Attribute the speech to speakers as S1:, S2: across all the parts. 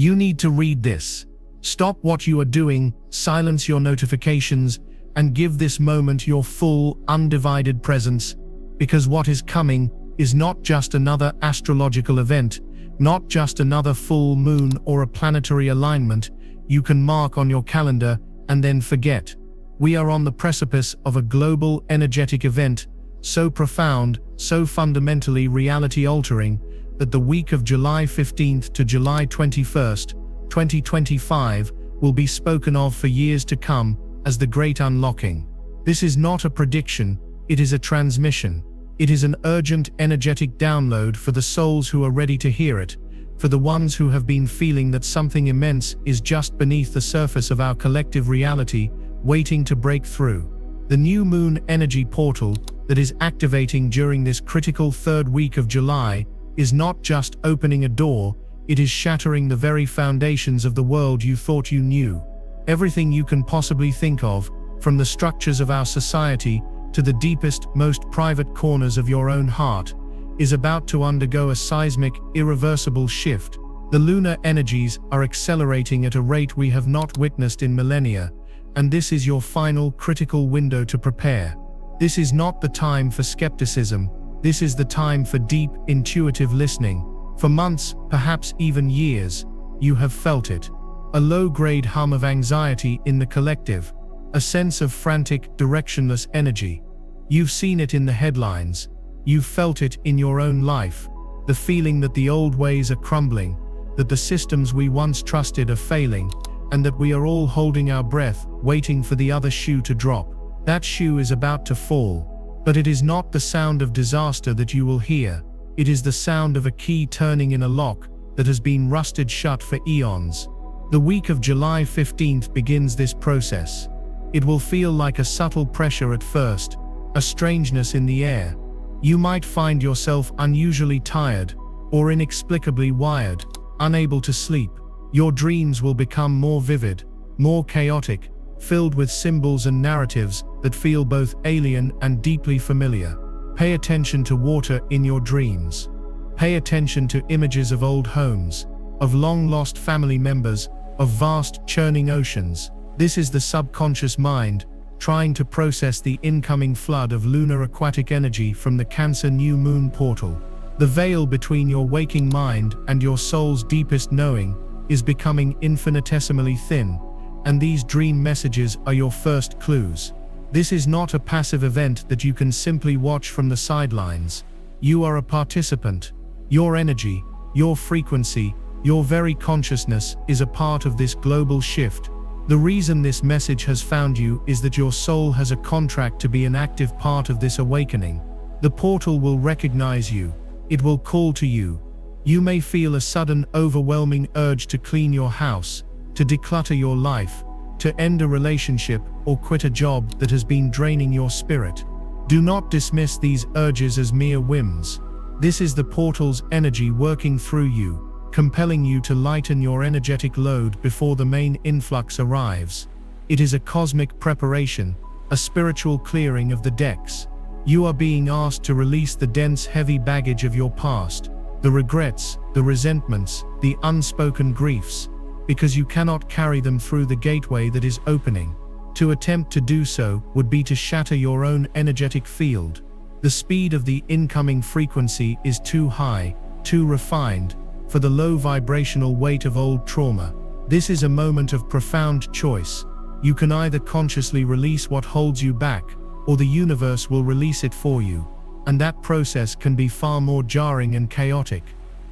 S1: You need to read this. Stop what you are doing, silence your notifications, and give this moment your full, undivided presence, because what is coming is not just another astrological event, not just another full moon or a planetary alignment you can mark on your calendar and then forget. We are on the precipice of a global energetic event so profound, so fundamentally reality-altering, that the week of July 15th to July 21st, 2025 will be spoken of for years to come as the Great Unlocking. This is not a prediction, it is a transmission. It is an urgent energetic download for the souls who are ready to hear it, for the ones who have been feeling that something immense is just beneath the surface of our collective reality, waiting to break through. The new moon energy portal that is activating during this critical third week of July is not just opening a door, it is shattering the very foundations of the world you thought you knew. Everything you can possibly think of, from the structures of our society to the deepest, most private corners of your own heart, is about to undergo a seismic, irreversible shift. The lunar energies are accelerating at a rate we have not witnessed in millennia, and this is your final critical window to prepare. This is not the time for skepticism, this is the time for deep, intuitive listening. For months, perhaps even years, you have felt it. A low-grade hum of anxiety in the collective, a sense of frantic, directionless energy. You've seen it in the headlines. You've felt it in your own life. The feeling that the old ways are crumbling, that the systems we once trusted are failing, and that we are all holding our breath, waiting for the other shoe to drop. That shoe is about to fall. But it is not the sound of disaster that you will hear. It is the sound of a key turning in a lock that has been rusted shut for eons. The week of July 15th begins this process. It will feel like a subtle pressure at first, a strangeness in the air. You might find yourself unusually tired or inexplicably wired, unable to sleep. Your dreams will become more vivid, more chaotic, filled with symbols and narratives that feel both alien and deeply familiar. Pay attention to water in your dreams. Pay attention to images of old homes, of long-lost family members, of vast, churning oceans. This is the subconscious mind trying to process the incoming flood of lunar aquatic energy from the Cancer new moon portal. The veil between your waking mind and your soul's deepest knowing is becoming infinitesimally thin, and these dream messages are your first clues. This is not a passive event that you can simply watch from the sidelines. You are a participant. Your energy, your frequency, your very consciousness is a part of this global shift. The reason this message has found you is that your soul has a contract to be an active part of this awakening. The portal will recognize you. It will call to you. You may feel a sudden, overwhelming urge to clean your house, to declutter your life, to end a relationship or quit a job that has been draining your spirit. Do not dismiss these urges as mere whims. This is the portal's energy working through you, compelling you to lighten your energetic load before the main influx arrives. It is a cosmic preparation, a spiritual clearing of the decks. You are being asked to release the dense, heavy baggage of your past, the regrets, the resentments, the unspoken griefs, because you cannot carry them through the gateway that is opening. To attempt to do so would be to shatter your own energetic field. The speed of the incoming frequency is too high, too refined, for the low vibrational weight of old trauma. This is a moment of profound choice. You can either consciously release what holds you back, or the universe will release it for you. And that process can be far more jarring and chaotic.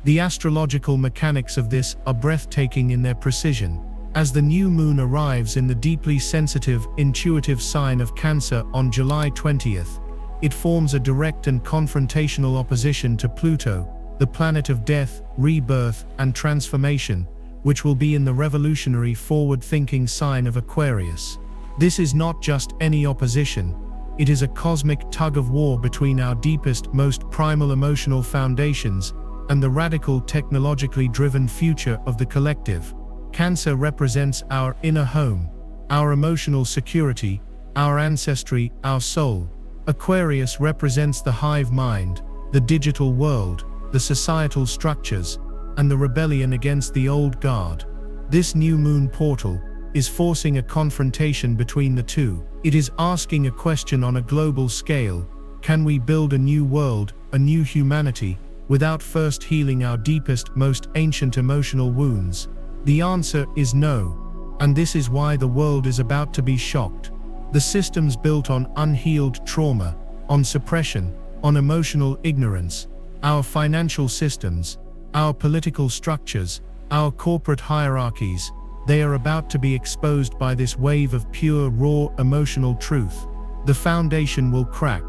S1: The astrological mechanics of this are breathtaking in their precision. As the new moon arrives in the deeply sensitive, intuitive sign of Cancer on July 20th, it forms a direct and confrontational opposition to Pluto, the planet of death, rebirth, and transformation, which will be in the revolutionary, forward-thinking sign of Aquarius. This is not just any opposition. It is a cosmic tug-of-war between our deepest, most primal emotional foundations and the radical, technologically driven future of the collective. Cancer represents our inner home, our emotional security, our ancestry, our soul. Aquarius represents the hive mind, the digital world, the societal structures, and the rebellion against the old guard. This new moon portal is forcing a confrontation between the two. It is asking a question on a global scale: can we build a new world, a new humanity, without first healing our deepest, most ancient emotional wounds? The answer is no. And this is why the world is about to be shocked. The systems built on unhealed trauma, on suppression, on emotional ignorance, our financial systems, our political structures, our corporate hierarchies, they are about to be exposed by this wave of pure, raw, emotional truth. The foundation will crack.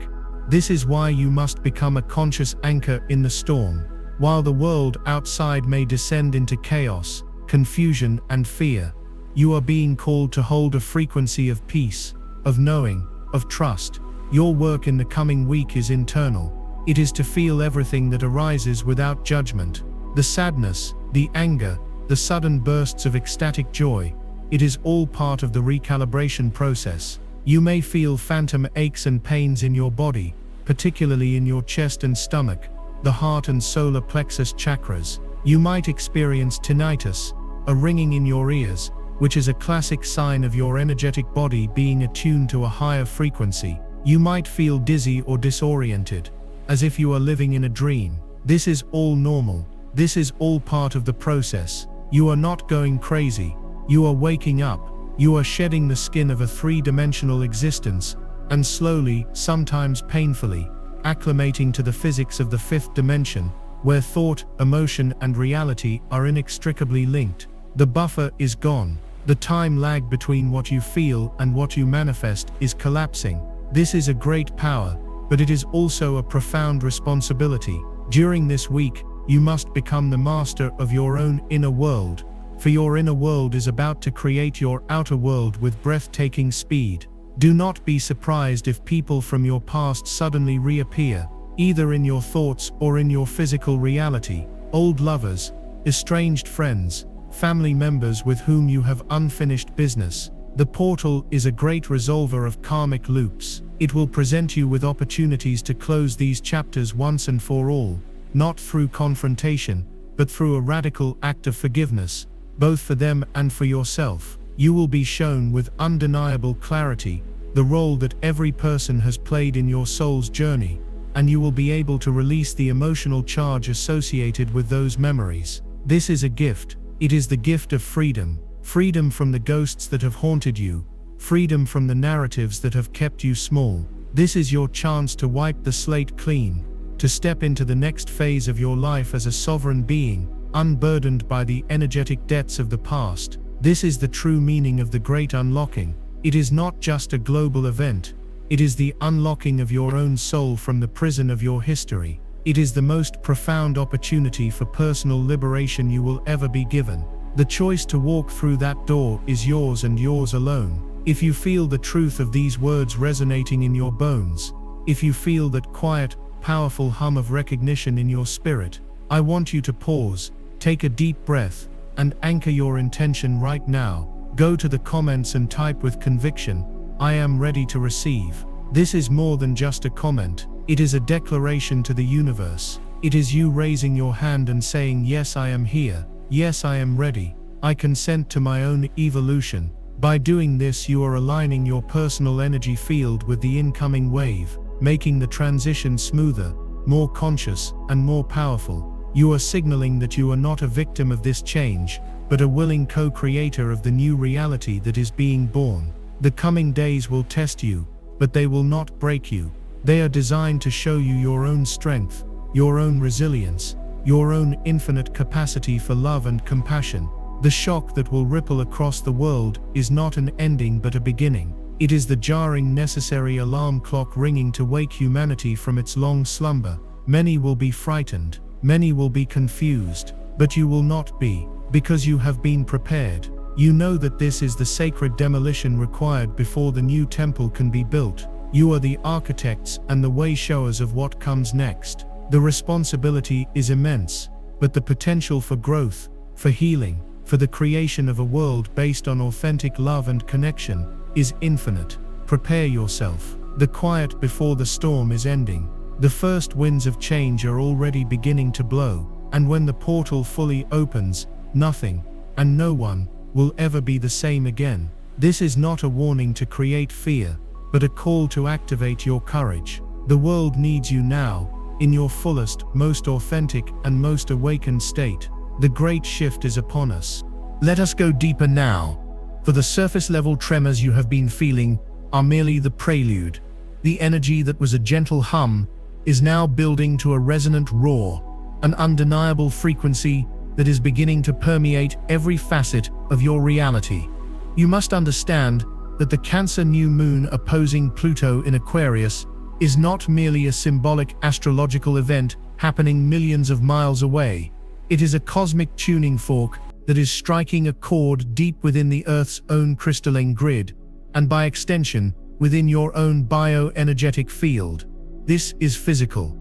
S1: This is why you must become a conscious anchor in the storm. While the world outside may descend into chaos, confusion, and fear, you are being called to hold a frequency of peace, of knowing, of trust. Your work in the coming week is internal. It is to feel everything that arises without judgment. The sadness, the anger, the sudden bursts of ecstatic joy. It is all part of the recalibration process. You may feel phantom aches and pains in your body, particularly in your chest and stomach, the heart and solar plexus chakras. You might experience tinnitus, a ringing in your ears, which is a classic sign of your energetic body being attuned to a higher frequency. You might feel dizzy or disoriented, as if you are living in a dream. This is all normal. This is all part of the process. You are not going crazy. You are waking up. You are shedding the skin of a three-dimensional existence, and slowly, sometimes painfully, acclimating to the physics of the fifth dimension, where thought, emotion, and reality are inextricably linked. The buffer is gone. The time lag between what you feel and what you manifest is collapsing. This is a great power, but it is also a profound responsibility. During this week, you must become the master of your own inner world, for your inner world is about to create your outer world with breathtaking speed. Do not be surprised if people from your past suddenly reappear, either in your thoughts or in your physical reality. Old lovers, estranged friends, family members with whom you have unfinished business. The portal is a great resolver of karmic loops. It will present you with opportunities to close these chapters once and for all, not through confrontation, but through a radical act of forgiveness, both for them and for yourself. You will be shown with undeniable clarity the role that every person has played in your soul's journey, and you will be able to release the emotional charge associated with those memories. This is a gift. It is the gift of freedom. Freedom from the ghosts that have haunted you. Freedom from the narratives that have kept you small. This is your chance to wipe the slate clean, to step into the next phase of your life as a sovereign being, unburdened by the energetic debts of the past. This is the true meaning of the Great Unlocking. It is not just a global event. It is the unlocking of your own soul from the prison of your history. It is the most profound opportunity for personal liberation you will ever be given. The choice to walk through that door is yours and yours alone. If you feel the truth of these words resonating in your bones, if you feel that quiet, powerful hum of recognition in your spirit, I want you to pause, take a deep breath, and anchor your intention right now. Go to the comments and type with conviction, "I am ready to receive." This is more than just a comment. It is a declaration to the universe. It is you raising your hand and saying, "Yes, I am here. Yes, I am ready. I consent to my own evolution." By doing this, you are aligning your personal energy field with the incoming wave, making the transition smoother, more conscious, and more powerful. You are signaling that you are not a victim of this change, but a willing co-creator of the new reality that is being born. The coming days will test you, but they will not break you. They are designed to show you your own strength, your own resilience, your own infinite capacity for love and compassion. The shock that will ripple across the world is not an ending but a beginning. It is the jarring, necessary alarm clock ringing to wake humanity from its long slumber. Many will be frightened, many will be confused, but you will not be, because you have been prepared. You know that this is the sacred demolition required before the new temple can be built. You are the architects and the way showers of what comes next. The responsibility is immense, but the potential for growth, for healing, for the creation of a world based on authentic love and connection is infinite. Prepare yourself. The quiet before the storm is ending. The first winds of change are already beginning to blow. And when the portal fully opens, nothing, and no one, will ever be the same again. This is not a warning to create fear, but a call to activate your courage. The world needs you now, in your fullest, most authentic, and most awakened state. The great shift is upon us. Let us go deeper now, for the surface-level tremors you have been feeling are merely the prelude. The energy that was a gentle hum is now building to a resonant roar, an undeniable frequency that is beginning to permeate every facet of your reality. You must understand that the Cancer new moon opposing Pluto in Aquarius is not merely a symbolic astrological event happening millions of miles away. It is a cosmic tuning fork that is striking a chord deep within the Earth's own crystalline grid, and by extension, within your own bioenergetic field. This is physical.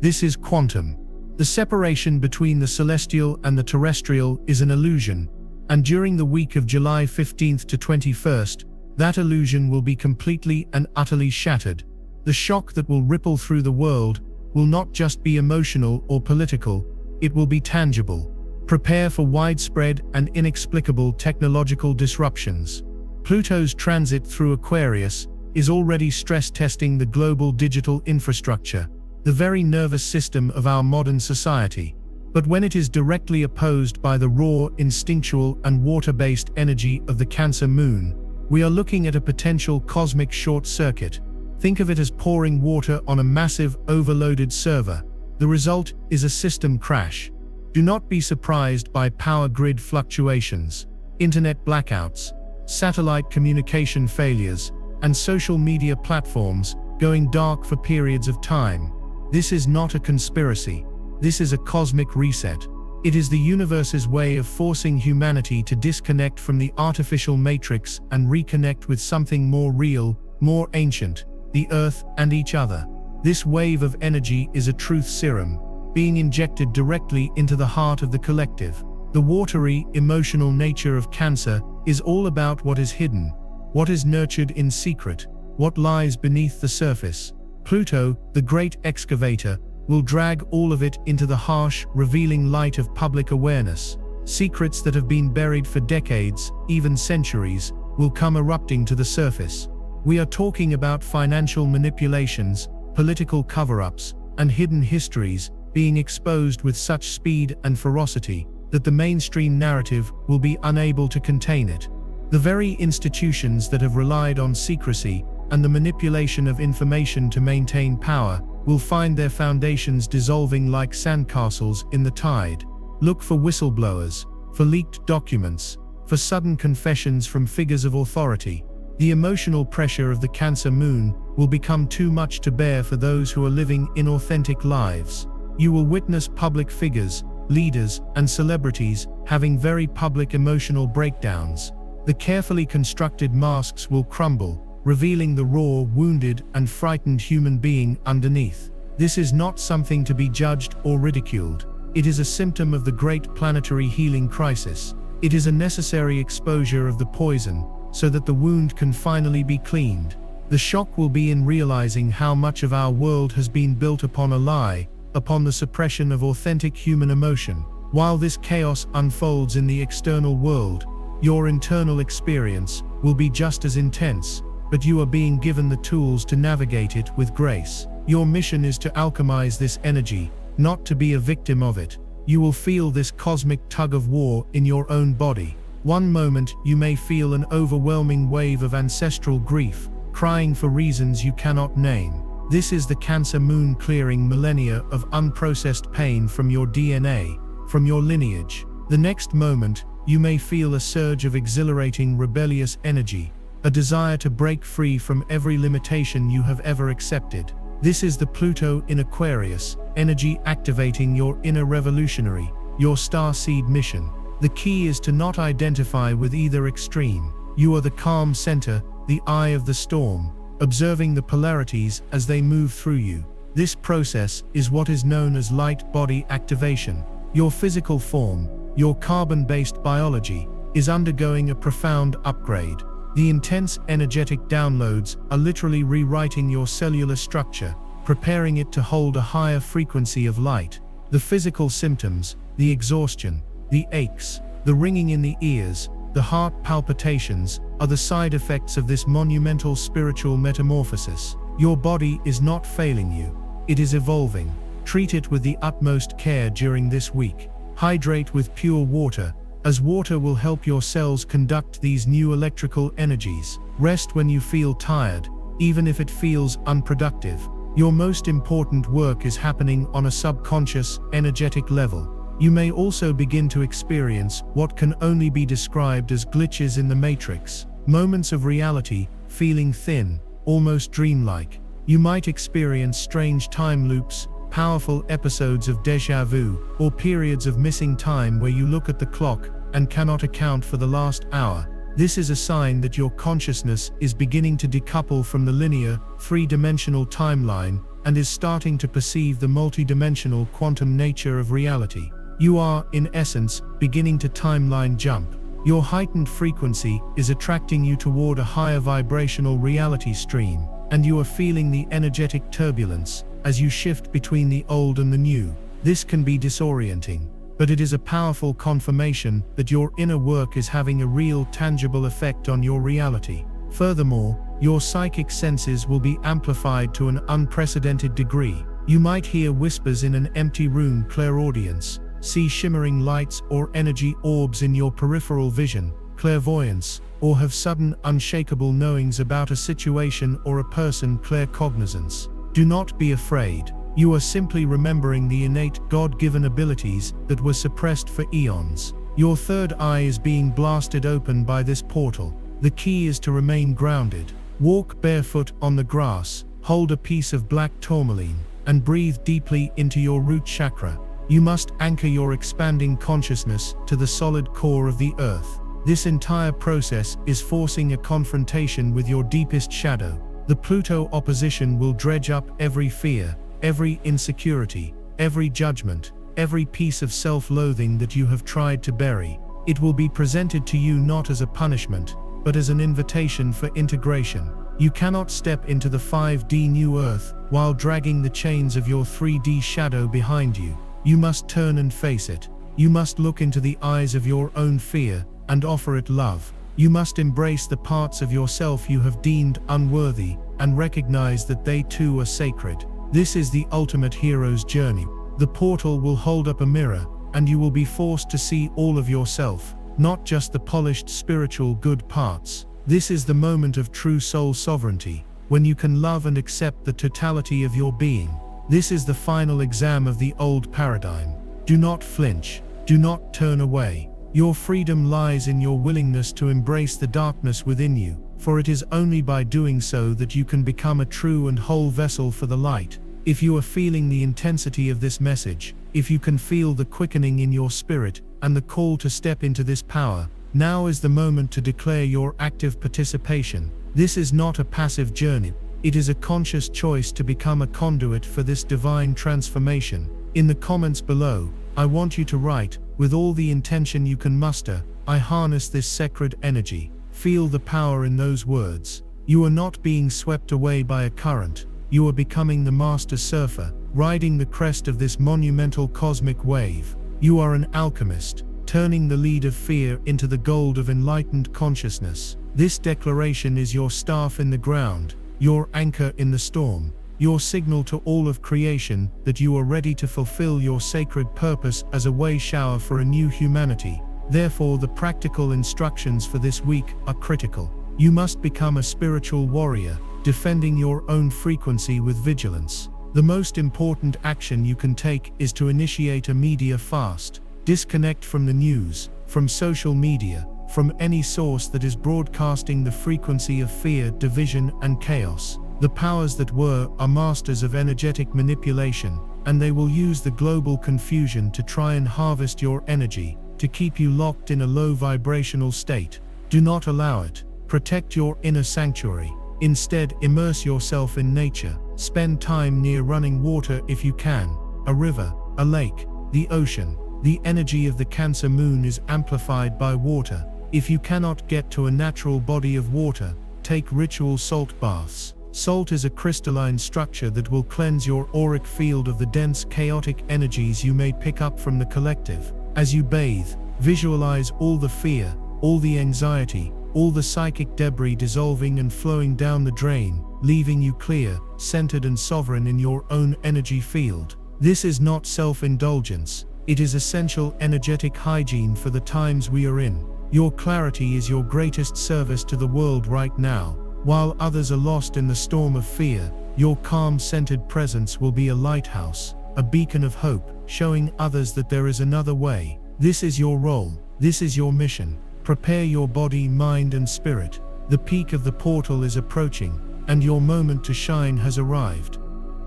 S1: This is quantum. The separation between the celestial and the terrestrial is an illusion, and during the week of July 15th to 21st, that illusion will be completely and utterly shattered. The shock that will ripple through the world will not just be emotional or political, it will be tangible. Prepare for widespread and inexplicable technological disruptions. Pluto's transit through Aquarius is already stress-testing the global digital infrastructure, the very nervous system of our modern society. But when it is directly opposed by the raw, instinctual, and water-based energy of the Cancer moon, we are looking at a potential cosmic short circuit. Think of it as pouring water on a massive, overloaded server. The result is a system crash. Do not be surprised by power grid fluctuations, internet blackouts, satellite communication failures, and social media platforms going dark for periods of time. This is not a conspiracy. This is a cosmic reset. It is the universe's way of forcing humanity to disconnect from the artificial matrix and reconnect with something more real, more ancient, the Earth and each other. This wave of energy is a truth serum, being injected directly into the heart of the collective. The watery, emotional nature of Cancer is all about what is hidden, what is nurtured in secret, what lies beneath the surface. Pluto, the great excavator, will drag all of it into the harsh, revealing light of public awareness. Secrets that have been buried for decades, even centuries, will come erupting to the surface. We are talking about financial manipulations, political cover-ups, and hidden histories being exposed with such speed and ferocity that the mainstream narrative will be unable to contain it. The very institutions that have relied on secrecy and the manipulation of information to maintain power will find their foundations dissolving like sandcastles in the tide. Look for whistleblowers, for leaked documents, for sudden confessions from figures of authority. The emotional pressure of the Cancer moon will become too much to bear for those who are living inauthentic lives. You will witness public figures, leaders, and celebrities having very public emotional breakdowns. The carefully constructed masks will crumble, revealing the raw, wounded, and frightened human being underneath. This is not something to be judged or ridiculed. It is a symptom of the great planetary healing crisis. It is a necessary exposure of the poison, so that the wound can finally be cleaned. The shock will be in realizing how much of our world has been built upon a lie, upon the suppression of authentic human emotion. While this chaos unfolds in the external world, your internal experience will be just as intense, but you are being given the tools to navigate it with grace. Your mission is to alchemize this energy, not to be a victim of it. You will feel this cosmic tug of war in your own body. One moment you may feel an overwhelming wave of ancestral grief, crying for reasons you cannot name. This is the Cancer moon clearing millennia of unprocessed pain from your DNA, from your lineage. The next moment, you may feel a surge of exhilarating rebellious energy, a desire to break free from every limitation you have ever accepted. This is the Pluto in Aquarius, energy activating your inner revolutionary, your starseed mission. The key is to not identify with either extreme. You are the calm center, the eye of the storm, observing the polarities as they move through you. This process is what is known as light body activation. Your physical form, your carbon-based biology, is undergoing a profound upgrade. The intense energetic downloads are literally rewriting your cellular structure, preparing it to hold a higher frequency of light. The physical symptoms, the exhaustion, the aches, the ringing in the ears, the heart palpitations, are the side effects of this monumental spiritual metamorphosis. Your body is not failing you. It is evolving. Treat it with the utmost care during this week. Hydrate with pure water, as water will help your cells conduct these new electrical energies. Rest when you feel tired, even if it feels unproductive. Your most important work is happening on a subconscious, energetic level. You may also begin to experience what can only be described as glitches in the matrix, moments of reality, feeling thin, almost dreamlike. You might experience strange time loops, powerful episodes of déjà vu, or periods of missing time where you look at the clock and cannot account for the last hour. This is a sign that your consciousness is beginning to decouple from the linear, three-dimensional timeline and is starting to perceive the multidimensional quantum nature of reality. You are, in essence, beginning to timeline jump. Your heightened frequency is attracting you toward a higher vibrational reality stream, and you are feeling the energetic turbulence as you shift between the old and the new. This can be disorienting, but it is a powerful confirmation that your inner work is having a real, tangible effect on your reality. Furthermore, your psychic senses will be amplified to an unprecedented degree. You might hear whispers in an empty room, clairaudience, see shimmering lights or energy orbs in your peripheral vision, clairvoyance, or have sudden, unshakable knowings about a situation or a person, claircognizance. Do not be afraid. You are simply remembering the innate, God-given abilities that were suppressed for eons. Your third eye is being blasted open by this portal. The key is to remain grounded. Walk barefoot on the grass, hold a piece of black tourmaline, and breathe deeply into your root chakra. You must anchor your expanding consciousness to the solid core of the earth. This entire process is forcing a confrontation with your deepest shadow. The Pluto opposition will dredge up every fear, every insecurity, every judgment, every piece of self-loathing that you have tried to bury. It will be presented to you not as a punishment, but as an invitation for integration. You cannot step into the 5D new earth while dragging the chains of your 3D shadow behind you. You must turn and face it. You must look into the eyes of your own fear and offer it love. You must embrace the parts of yourself you have deemed unworthy and recognize that they too are sacred. This is the ultimate hero's journey. The portal will hold up a mirror, and you will be forced to see all of yourself, not just the polished spiritual good parts. This is the moment of true soul sovereignty, when you can love and accept the totality of your being. This is the final exam of the old paradigm. Do not flinch. Do not turn away. Your freedom lies in your willingness to embrace the darkness within you, for it is only by doing so that you can become a true and whole vessel for the light. If you are feeling the intensity of this message, if you can feel the quickening in your spirit and the call to step into this power, now is the moment to declare your active participation. This is not a passive journey. It is a conscious choice to become a conduit for this divine transformation. In the comments below, I want you to write, with all the intention you can muster, I harness this sacred energy. Feel the power in those words. You are not being swept away by a current. You are becoming the master surfer, riding the crest of this monumental cosmic wave. You are an alchemist, turning the lead of fear into the gold of enlightened consciousness. This declaration is your staff in the ground, your anchor in the storm, your signal to all of creation that you are ready to fulfill your sacred purpose as a way shower for a new humanity. Therefore, the practical instructions for this week are critical. You must become a spiritual warrior, defending your own frequency with vigilance. The most important action you can take is to initiate a media fast. Disconnect from the news, from social media, from any source that is broadcasting the frequency of fear, division, and chaos. The powers that were are masters of energetic manipulation, and they will use the global confusion to try and harvest your energy, to keep you locked in a low vibrational state. Do not allow it. Protect your inner sanctuary. Instead, immerse yourself in nature. Spend time near running water if you can, a river, a lake, the ocean. The energy of the Cancer moon is amplified by water. If you cannot get to a natural body of water, take ritual salt baths. Salt is a crystalline structure that will cleanse your auric field of the dense, chaotic energies you may pick up from the collective. As you bathe, visualize all the fear, all the anxiety, all the psychic debris dissolving and flowing down the drain, leaving you clear, centered and sovereign in your own energy field. This is not self-indulgence. It is essential energetic hygiene for the times we are in. Your clarity is your greatest service to the world right now. While others are lost in the storm of fear, your calm, centered presence will be a lighthouse, a beacon of hope, showing others that there is another way. This is your role. This is your mission. Prepare your body, mind, and spirit. The peak of the portal is approaching, and your moment to shine has arrived.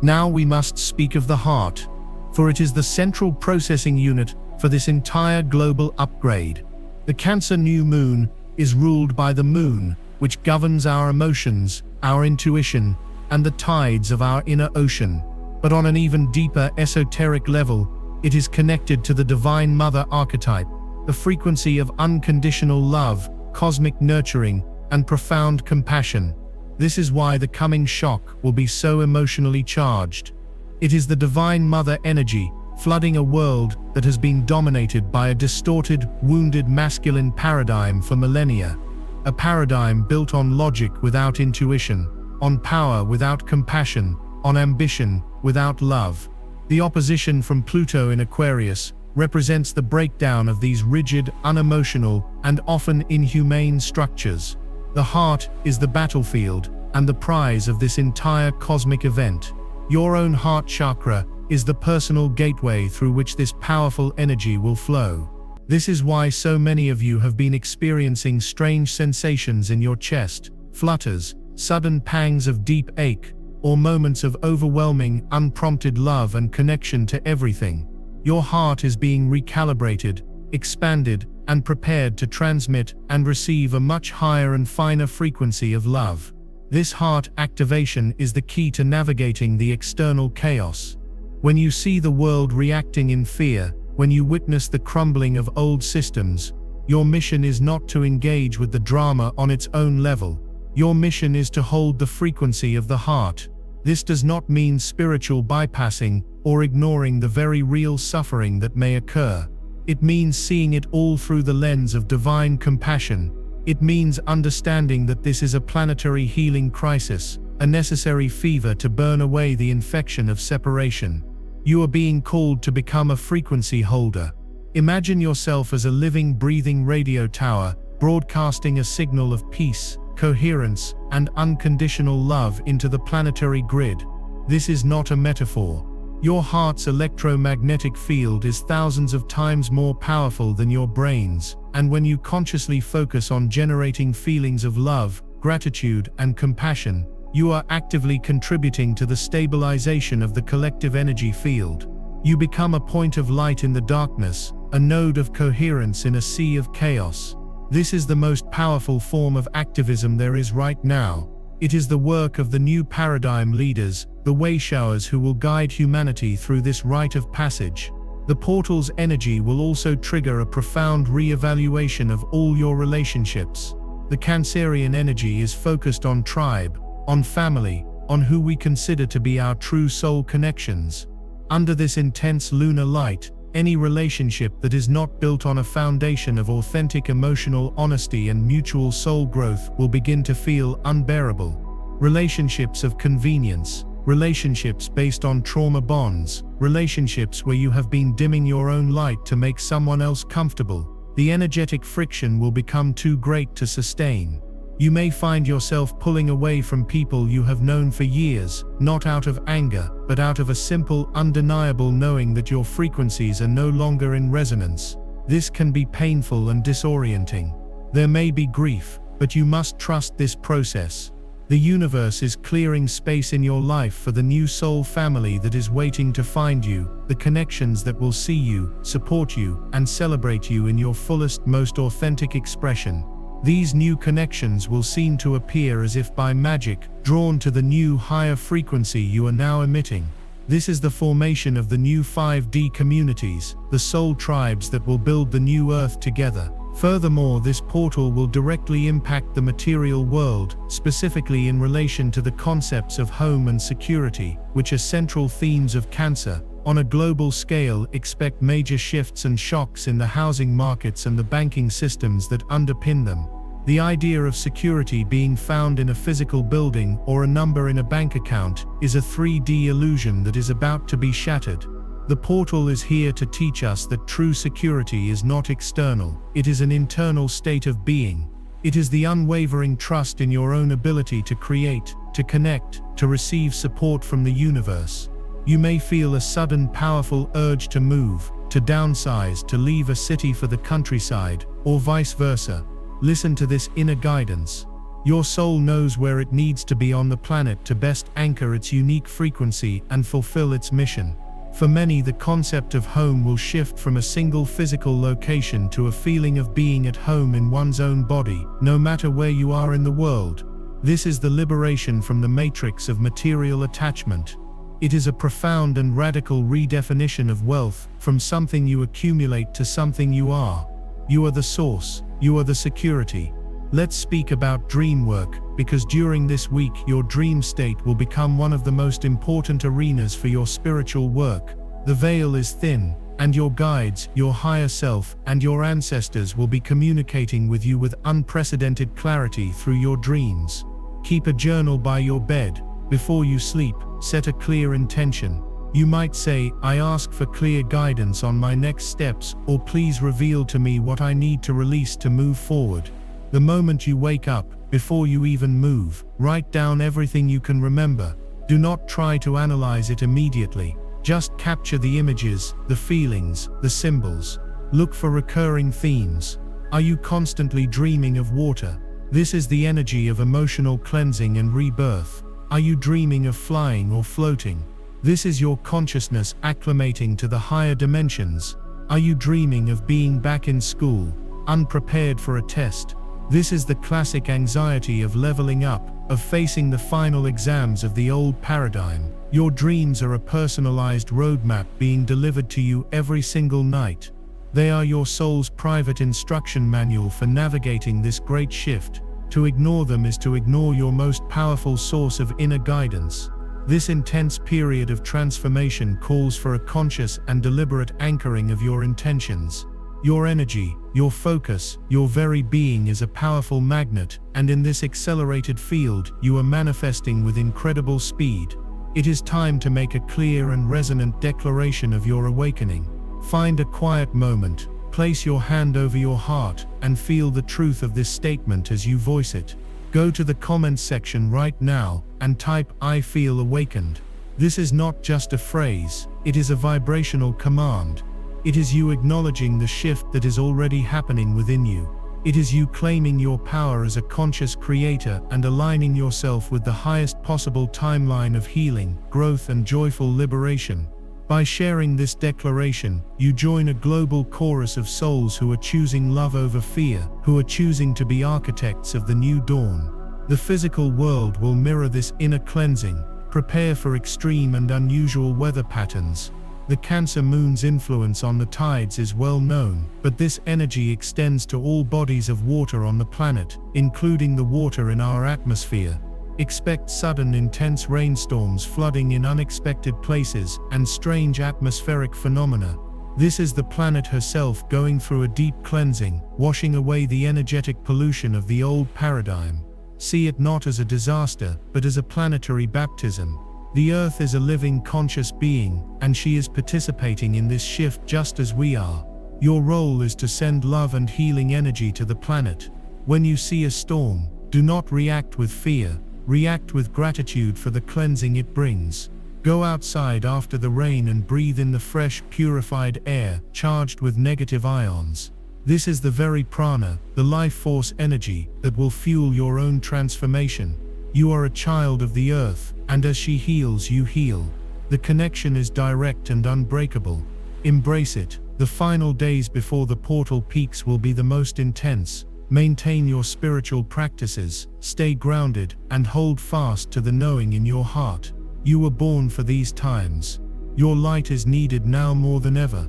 S1: Now we must speak of the heart, for it is the central processing unit for this entire global upgrade. The Cancer new moon is ruled by the moon, which governs our emotions, our intuition, and the tides of our inner ocean. But on an even deeper esoteric level, it is connected to the Divine Mother archetype, the frequency of unconditional love, cosmic nurturing, and profound compassion. This is why the coming shock will be so emotionally charged. It is the Divine Mother energy, flooding a world that has been dominated by a distorted, wounded masculine paradigm for millennia. A paradigm built on logic without intuition, on power without compassion, on ambition without love. The opposition from Pluto in Aquarius represents the breakdown of these rigid, unemotional, and often inhumane structures. The heart is the battlefield and the prize of this entire cosmic event. Your own heart chakra is the personal gateway through which this powerful energy will flow. This is why so many of you have been experiencing strange sensations in your chest, flutters, sudden pangs of deep ache, or moments of overwhelming, unprompted love and connection to everything. Your heart is being recalibrated, expanded, and prepared to transmit and receive a much higher and finer frequency of love. This heart activation is the key to navigating the external chaos. When you see the world reacting in fear, when you witness the crumbling of old systems, your mission is not to engage with the drama on its own level. Your mission is to hold the frequency of the heart. This does not mean spiritual bypassing or ignoring the very real suffering that may occur. It means seeing it all through the lens of divine compassion. It means understanding that this is a planetary healing crisis, a necessary fever to burn away the infection of separation. You are being called to become a frequency holder. Imagine yourself as a living, breathing radio tower, broadcasting a signal of peace, coherence, and unconditional love into the planetary grid. This is not a metaphor. Your heart's electromagnetic field is thousands of times more powerful than your brain's, and when you consciously focus on generating feelings of love, gratitude, and compassion, you are actively contributing to the stabilization of the collective energy field. You become a point of light in the darkness, a node of coherence in a sea of chaos. This is the most powerful form of activism there is right now. It is the work of the new paradigm leaders, the wayshowers who will guide humanity through this rite of passage. The portal's energy will also trigger a profound re-evaluation of all your relationships. The Cancerian energy is focused on tribe, on family, on who we consider to be our true soul connections. Under this intense lunar light, any relationship that is not built on a foundation of authentic emotional honesty and mutual soul growth will begin to feel unbearable. Relationships of convenience, relationships based on trauma bonds, relationships where you have been dimming your own light to make someone else comfortable. The energetic friction will become too great to sustain. You may find yourself pulling away from people you have known for years, not out of anger, but out of a simple, undeniable knowing that your frequencies are no longer in resonance. This can be painful and disorienting. There may be grief, but you must trust this process. The universe is clearing space in your life for the new soul family that is waiting to find you, the connections that will see you, support you, and celebrate you in your fullest, most authentic expression. These new connections will seem to appear as if by magic, drawn to the new higher frequency you are now emitting. This is the formation of the new 5D communities, the soul tribes that will build the new earth together. Furthermore, this portal will directly impact the material world, specifically in relation to the concepts of home and security, which are central themes of Cancer. On a global scale, expect major shifts and shocks in the housing markets and the banking systems that underpin them. The idea of security being found in a physical building or a number in a bank account is a 3D illusion that is about to be shattered. The portal is here to teach us that true security is not external, it is an internal state of being. It is the unwavering trust in your own ability to create, to connect, to receive support from the universe. You may feel a sudden powerful urge to move, to downsize, to leave a city for the countryside, or vice versa. Listen to this inner guidance. Your soul knows where it needs to be on the planet to best anchor its unique frequency and fulfill its mission. For many, the concept of home will shift from a single physical location to a feeling of being at home in one's own body, no matter where you are in the world. This is the liberation from the matrix of material attachment. It is a profound and radical redefinition of wealth, from something you accumulate to something you are. You are the source, you are the security. Let's speak about dream work, because during this week your dream state will become one of the most important arenas for your spiritual work. The veil is thin, and your guides, your higher self, and your ancestors will be communicating with you with unprecedented clarity through your dreams. Keep a journal by your bed. Before you sleep, set a clear intention. You might say, I ask for clear guidance on my next steps, or please reveal to me what I need to release to move forward. The moment you wake up, before you even move, write down everything you can remember. Do not try to analyze it immediately. Just capture the images, the feelings, the symbols. Look for recurring themes. Are you constantly dreaming of water? This is the energy of emotional cleansing and rebirth. Are you dreaming of flying or floating? This is your consciousness acclimating to the higher dimensions. Are you dreaming of being back in school, unprepared for a test? This is the classic anxiety of leveling up, of facing the final exams of the old paradigm. Your dreams are a personalized roadmap being delivered to you every single night. They are your soul's private instruction manual for navigating this great shift. To ignore them is to ignore your most powerful source of inner guidance. This intense period of transformation calls for a conscious and deliberate anchoring of your intentions. Your energy, your focus, your very being is a powerful magnet, and in this accelerated field, you are manifesting with incredible speed. It is time to make a clear and resonant declaration of your awakening. Find a quiet moment, place your hand over your heart, and feel the truth of this statement as you voice it. Go to the comments section right now and type "I feel awakened." This is not just a phrase, it is a vibrational command. It is you acknowledging the shift that is already happening within you. It is you claiming your power as a conscious creator and aligning yourself with the highest possible timeline of healing, growth, and joyful liberation. By sharing this declaration, you join a global chorus of souls who are choosing love over fear, who are choosing to be architects of the new dawn. The physical world will mirror this inner cleansing. Prepare for extreme and unusual weather patterns. The Cancer moon's influence on the tides is well known, but this energy extends to all bodies of water on the planet, including the water in our atmosphere. Expect sudden intense rainstorms, flooding in unexpected places, and strange atmospheric phenomena. This is the planet herself going through a deep cleansing, washing away the energetic pollution of the old paradigm. See it not as a disaster, but as a planetary baptism. The Earth is a living, conscious being, and she is participating in this shift just as we are. Your role is to send love and healing energy to the planet. When you see a storm, do not react with fear. React with gratitude for the cleansing it brings. Go outside after the rain and breathe in the fresh, purified air, charged with negative ions. This is the very prana, the life force energy, that will fuel your own transformation. You are a child of the earth, and as she heals, you heal. The connection is direct and unbreakable. Embrace it. The final days before the portal peaks will be the most intense. Maintain your spiritual practices, stay grounded, and hold fast to the knowing in your heart. You were born for these times. Your light is needed now more than ever.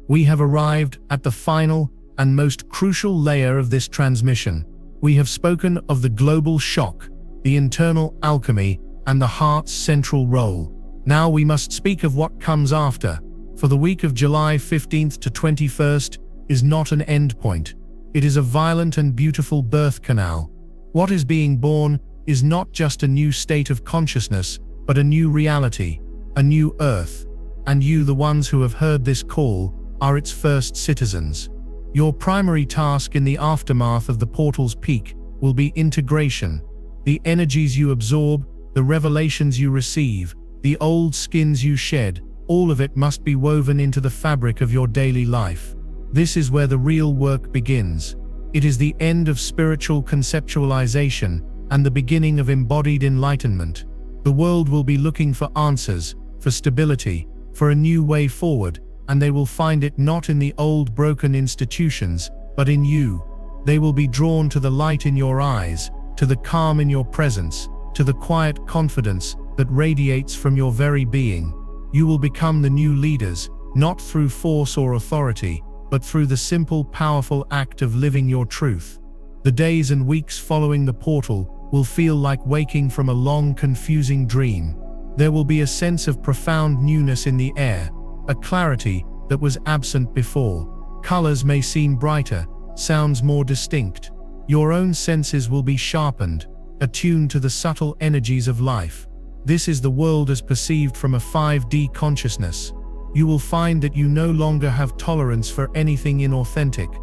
S1: We have arrived at the final, and most crucial layer of this transmission. We have spoken of the global shock, the internal alchemy, and the heart's central role. Now we must speak of what comes after, for the week of July 15th to 21st is not an endpoint. It is a violent and beautiful birth canal. What is being born is not just a new state of consciousness, but a new reality, a new earth. And you, the ones who have heard this call, are its first citizens. Your primary task in the aftermath of the portal's peak will be integration. The energies you absorb, the revelations you receive, the old skins you shed, all of it must be woven into the fabric of your daily life. This is where the real work begins. It is the end of spiritual conceptualization and the beginning of embodied enlightenment. The world will be looking for answers, for stability, for a new way forward, and they will find it not in the old broken institutions, but in you. They will be drawn to the light in your eyes, to the calm in your presence, to the quiet confidence that radiates from your very being. You will become the new leaders, not through force or authority, but through the simple, powerful act of living your truth. The days and weeks following the portal will feel like waking from a long, confusing dream. There will be a sense of profound newness in the air, a clarity that was absent before. Colors may seem brighter, sounds more distinct. Your own senses will be sharpened, attuned to the subtle energies of life. This is the world as perceived from a 5D consciousness. You will find that you no longer have tolerance for anything inauthentic.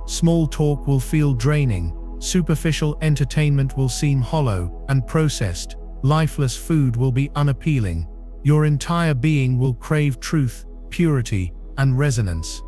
S1: Small talk will feel draining, superficial entertainment will seem hollow and processed, lifeless food will be unappealing. Your entire being will crave truth, purity, and resonance.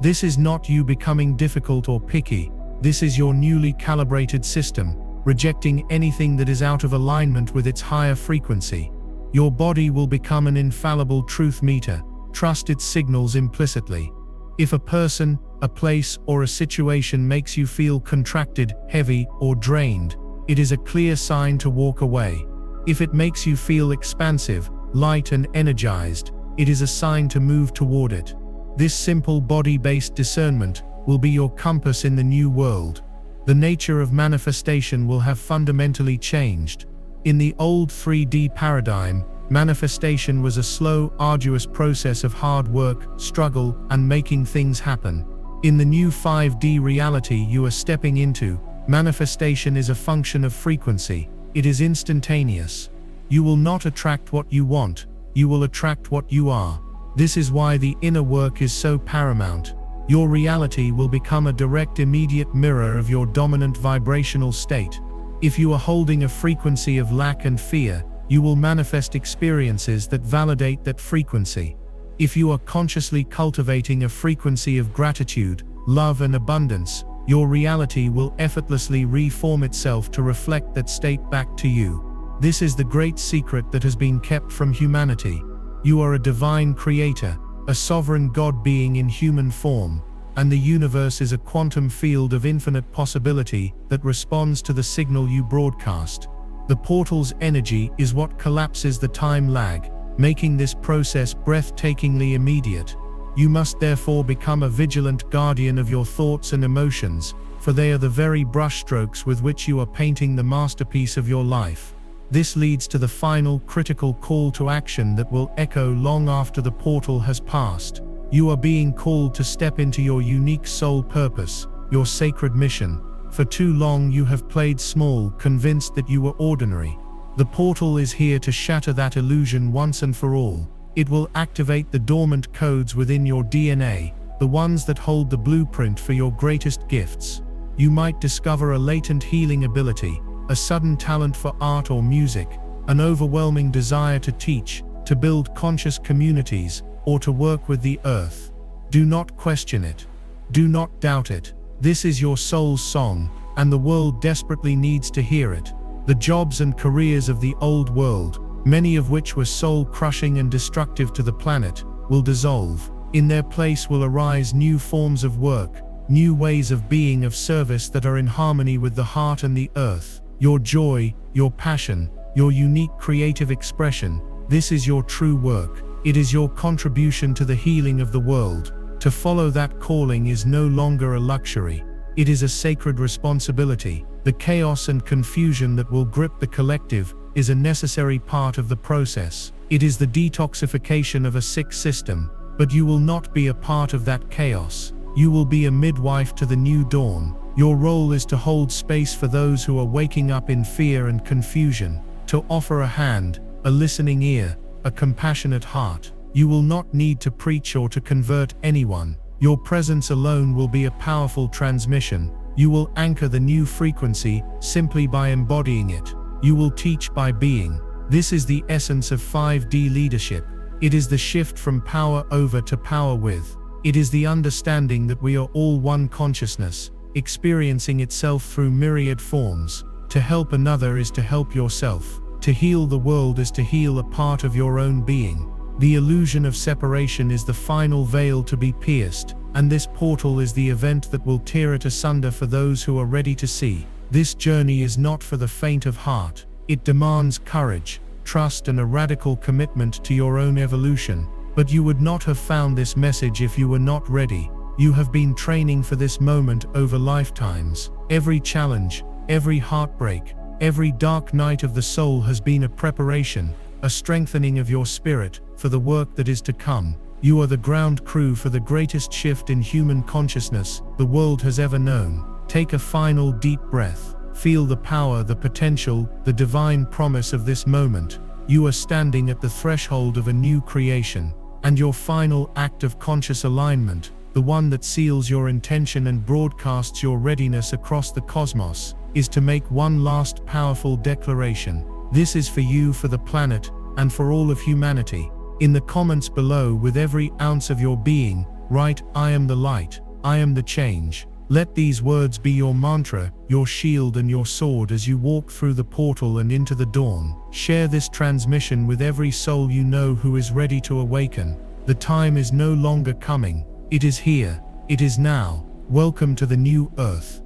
S1: This is not you becoming difficult or picky. This is your newly calibrated system, rejecting anything that is out of alignment with its higher frequency. Your body will become an infallible truth meter. Trust its signals implicitly. If a person, a place, or a situation makes you feel contracted, heavy, or drained, it is a clear sign to walk away. If it makes you feel expansive, light, and energized, it is a sign to move toward it. This simple body-based discernment will be your compass in the new world. The nature of manifestation will have fundamentally changed. In the old 3D paradigm, manifestation was a slow, arduous process of hard work, struggle, and making things happen. In the new 5D reality you are stepping into, manifestation is a function of frequency. It is instantaneous. You will not attract what you want, you will attract what you are. This is why the inner work is so paramount. Your reality will become a direct, immediate mirror of your dominant vibrational state. If you are holding a frequency of lack and fear, you will manifest experiences that validate that frequency. If you are consciously cultivating a frequency of gratitude, love, and abundance, your reality will effortlessly reform itself to reflect that state back to you. This is the great secret that has been kept from humanity. You are a divine creator, a sovereign God being in human form, and the universe is a quantum field of infinite possibility that responds to the signal you broadcast. The portal's energy is what collapses the time lag, making this process breathtakingly immediate. You must therefore become a vigilant guardian of your thoughts and emotions, for they are the very brushstrokes with which you are painting the masterpiece of your life. This leads to the final critical call to action that will echo long after the portal has passed. You are being called to step into your unique soul purpose, your sacred mission. For too long you have played small, convinced that you were ordinary. The portal is here to shatter that illusion once and for all. It will activate the dormant codes within your DNA, the ones that hold the blueprint for your greatest gifts. You might discover a latent healing ability, a sudden talent for art or music, an overwhelming desire to teach, to build conscious communities, or to work with the earth. Do not question it. Do not doubt it. This is your soul's song, and the world desperately needs to hear it. The jobs and careers of the old world, many of which were soul-crushing and destructive to the planet, will dissolve. In their place will arise new forms of work, new ways of being of service that are in harmony with the heart and the earth. Your joy, your passion, your unique creative expression, this is your true work. It is your contribution to the healing of the world. To follow that calling is no longer a luxury. It is a sacred responsibility. The chaos and confusion that will grip the collective is a necessary part of the process. It is the detoxification of a sick system, but you will not be a part of that chaos. You will be a midwife to the new dawn. Your role is to hold space for those who are waking up in fear and confusion, to offer a hand, a listening ear, a compassionate heart. You will not need to preach or to convert anyone. Your presence alone will be a powerful transmission. You will anchor the new frequency simply by embodying it. You will teach by being. This is the essence of 5D leadership. It is the shift from power over to power with. It is the understanding that we are all one consciousness, experiencing itself through myriad forms. To help another is to help yourself. To heal the world is to heal a part of your own being. The illusion of separation is the final veil to be pierced, and this portal is the event that will tear it asunder for those who are ready to see. This journey is not for the faint of heart. It demands courage, trust, and a radical commitment to your own evolution. But you would not have found this message if you were not ready. You have been training for this moment over lifetimes. Every challenge, every heartbreak, every dark night of the soul has been a preparation, a strengthening of your spirit for the work that is to come. You are the ground crew for the greatest shift in human consciousness the world has ever known. Take a final deep breath. Feel the power, the potential, the divine promise of this moment. You are standing at the threshold of a new creation, and your final act of conscious alignment, the one that seals your intention and broadcasts your readiness across the cosmos, is to make one last powerful declaration. This is for you, for the planet, and for all of humanity. In the comments below, with every ounce of your being, write, "I am the light, I am the change." Let these words be your mantra, your shield and your sword as you walk through the portal and into the dawn. Share this transmission with every soul you know who is ready to awaken. The time is no longer coming. It is here. It is now. Welcome to the new earth.